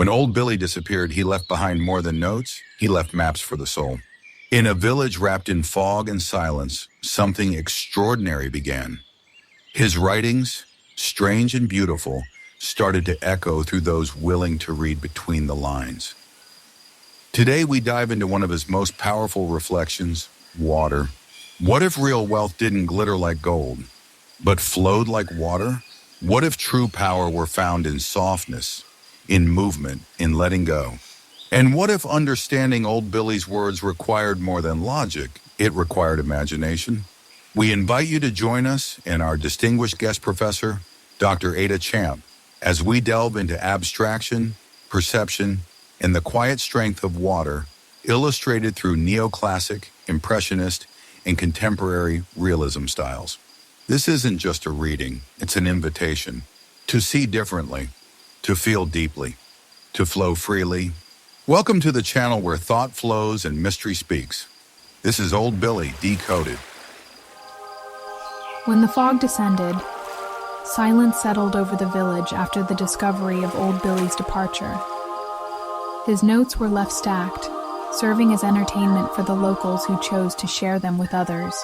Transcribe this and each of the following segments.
When old Billy disappeared, he left behind more than notes, he left maps for the soul. In a village wrapped in fog and silence, something extraordinary began. His writings, strange and beautiful, started to echo through those willing to read between the lines. Today we dive into one of his most powerful reflections, water. What if real wealth didn't glitter like gold, but flowed like water? What if true power were found in softness, in movement, in letting go? And what if understanding old Billy's words required more than logic, it required imagination? We invite you to join us and our distinguished guest professor, Dr. Ada Champ, as we delve into abstraction, perception, and the quiet strength of water, illustrated through neoclassic, impressionist, and contemporary realism styles. This isn't just a reading, it's an invitation to see differently, to feel deeply, to flow freely. Welcome to the channel where thought flows and mystery speaks. This is Old Billy Decoded. When the fog descended, silence settled over the village after the discovery of Old Billy's departure. His notes were left stacked, serving as entertainment for the locals who chose to share them with others.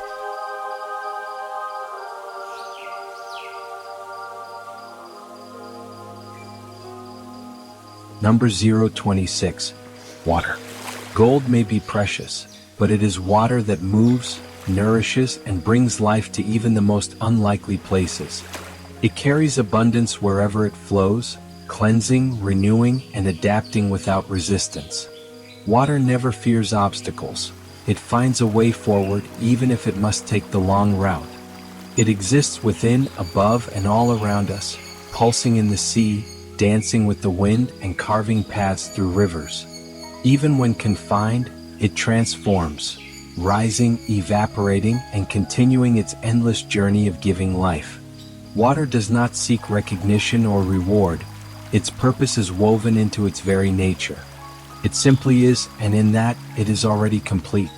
Number 026. Water. Gold may be precious, but it is water that moves, nourishes, and brings life to even the most unlikely places. It carries abundance wherever it flows, cleansing, renewing, and adapting without resistance. Water never fears obstacles. It finds a way forward even if it must take the long route. It exists within, above, and all around us, pulsing in the sea, dancing with the wind, and carving paths through rivers. Even when confined, it transforms, rising, evaporating, and continuing its endless journey of giving life. Water does not seek recognition or reward. Its purpose is woven into its very nature. It simply is, and in that, it is already complete.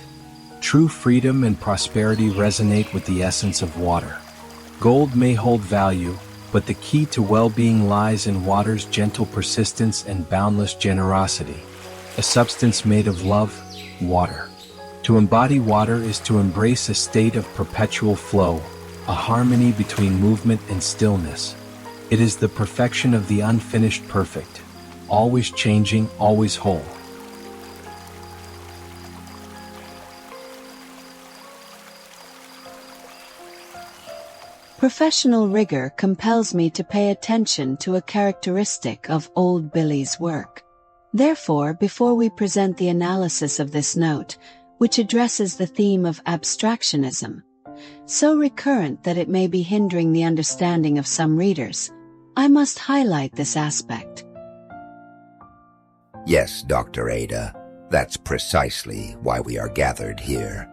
True freedom and prosperity resonate with the essence of water. Gold may hold value, but the key to well-being lies in water's gentle persistence and boundless generosity. A substance made of love, water. To embody water is to embrace a state of perpetual flow, a harmony between movement and stillness. It is the perfection of the unfinished perfect, always changing, always whole. Professional rigor compels me to pay attention to a characteristic of Old Billy's work. Therefore, before we present the analysis of this note, which addresses the theme of abstractionism, so recurrent that it may be hindering the understanding of some readers, I must highlight this aspect. Yes, Dr. Ada, that's precisely why we are gathered here.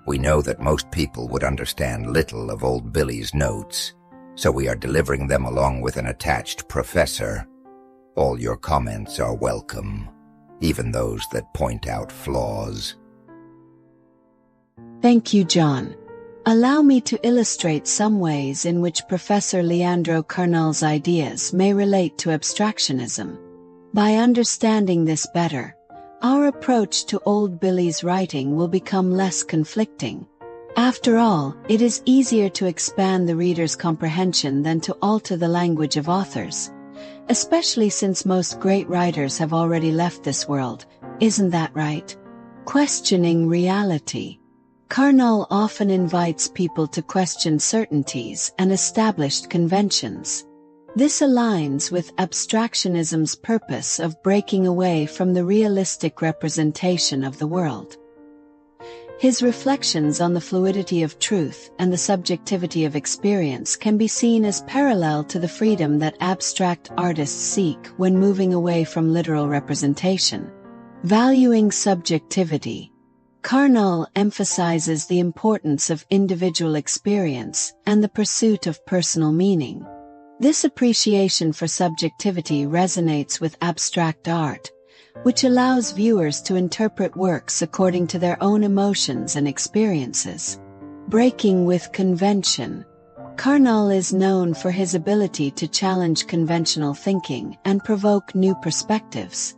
We know that most people would understand little of Old Billy's notes, so we are delivering them along with an attached professor. All your comments are welcome, even those that point out flaws. Thank you, John. Allow me to illustrate some ways in which Professor Leandro Karnal's ideas may relate to abstractionism. By understanding this better, our approach to Old Billy's writing will become less conflicting. After all, it is easier to expand the reader's comprehension than to alter the language of authors, especially since most great writers have already left this world, isn't that right? Questioning reality. Karnal often invites people to question certainties and established conventions. This aligns with abstractionism's purpose of breaking away from the realistic representation of the world. His reflections on the fluidity of truth and the subjectivity of experience can be seen as parallel to the freedom that abstract artists seek when moving away from literal representation. Valuing subjectivity, Karnal emphasizes the importance of individual experience and the pursuit of personal meaning. This appreciation for subjectivity resonates with abstract art, which allows viewers to interpret works according to their own emotions and experiences. Breaking with convention. Karnal is known for his ability to challenge conventional thinking and provoke new perspectives.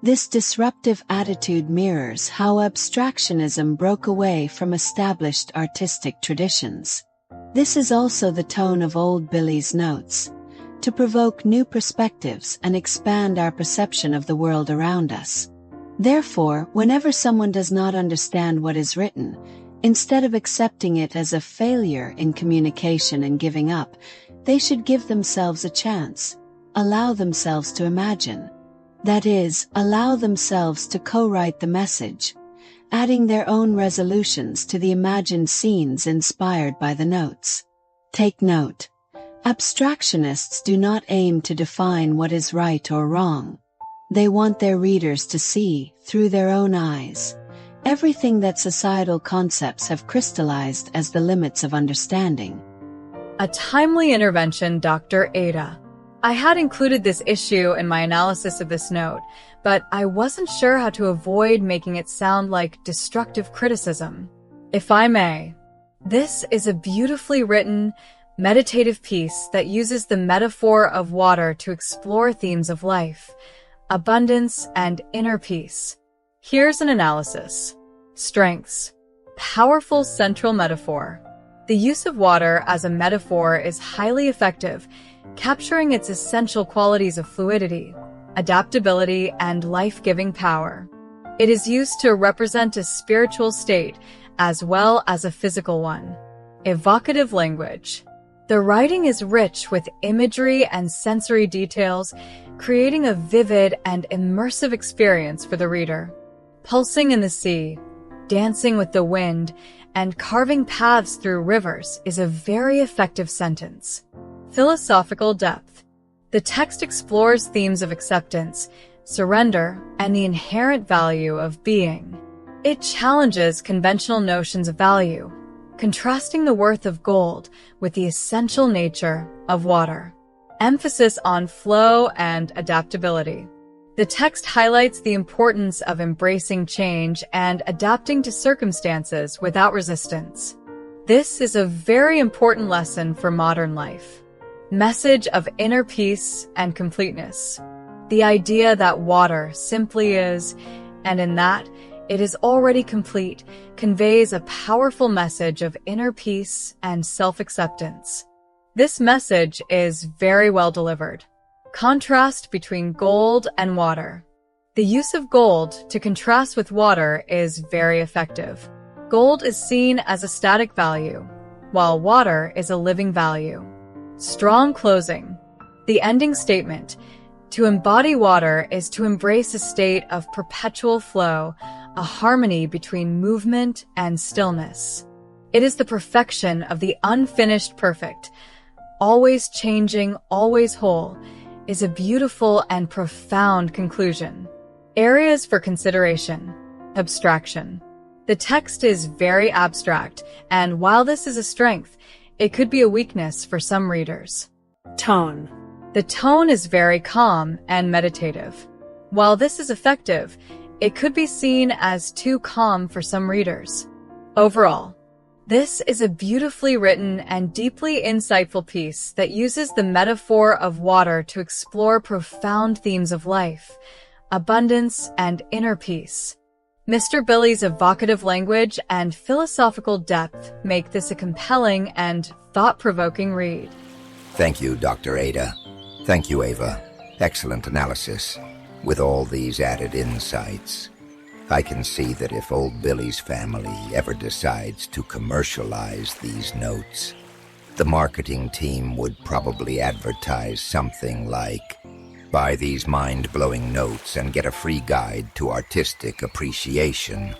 This disruptive attitude mirrors how abstractionism broke away from established artistic traditions. This is also the tone of Old Billy's notes, to provoke new perspectives and expand our perception of the world around us. Therefore, whenever someone does not understand what is written, instead of accepting it as a failure in communication and giving up, they should give themselves a chance, allow themselves to imagine. That is, allow themselves to co-write the message, adding their own resolutions to the imagined scenes inspired by the notes. Take note. Abstractionists do not aim to define what is right or wrong. They want their readers to see, through their own eyes, everything that societal concepts have crystallized as the limits of understanding. A timely intervention, Dr. Ada. I had included this issue in my analysis of this note, but I wasn't sure how to avoid making it sound like destructive criticism. If I may, this is a beautifully written, meditative piece that uses the metaphor of water to explore themes of life, abundance, and inner peace. Here's an analysis. Strengths. Powerful central metaphor. The use of water as a metaphor is highly effective, capturing its essential qualities of fluidity, adaptability, and life-giving power. It is used to represent a spiritual state as well as a physical one. Evocative language. The writing is rich with imagery and sensory details, creating a vivid and immersive experience for the reader. Pulsing in the sea, dancing with the wind, and carving paths through rivers is a very effective sentence. Philosophical depth. The text explores themes of acceptance, surrender, and the inherent value of being. It challenges conventional notions of value, contrasting the worth of gold with the essential nature of water. Emphasis on flow and adaptability. The text highlights the importance of embracing change and adapting to circumstances without resistance. This is a very important lesson for modern life. Message of inner peace and completeness. The idea that water simply is, and in that it is already complete, conveys a powerful message of inner peace and self-acceptance. This message is very well delivered. Contrast between gold and water. The use of gold to contrast with water is very effective. Gold is seen as a static value, while water is a living value. Strong closing. The ending statement, to embody water is to embrace a state of perpetual flow, a harmony between movement and stillness. It is the perfection of the unfinished perfect, always changing, always whole, is a beautiful and profound conclusion. Areas for consideration. Abstraction. The text is very abstract, and while this is a strength, it could be a weakness for some readers. Tone. The tone is very calm and meditative. While this is effective, it could be seen as too calm for some readers. Overall, this is a beautifully written and deeply insightful piece that uses the metaphor of water to explore profound themes of life, abundance, and inner peace. Mr. Billy's evocative language and philosophical depth make this a compelling and thought-provoking read. Thank you, Dr. Ada. Thank you, Ava. Excellent analysis. With all these added insights, I can see that if old Billy's family ever decides to commercialize these notes, the marketing team would probably advertise something like, "Buy these mind-blowing notes and get a free guide to artistic appreciation."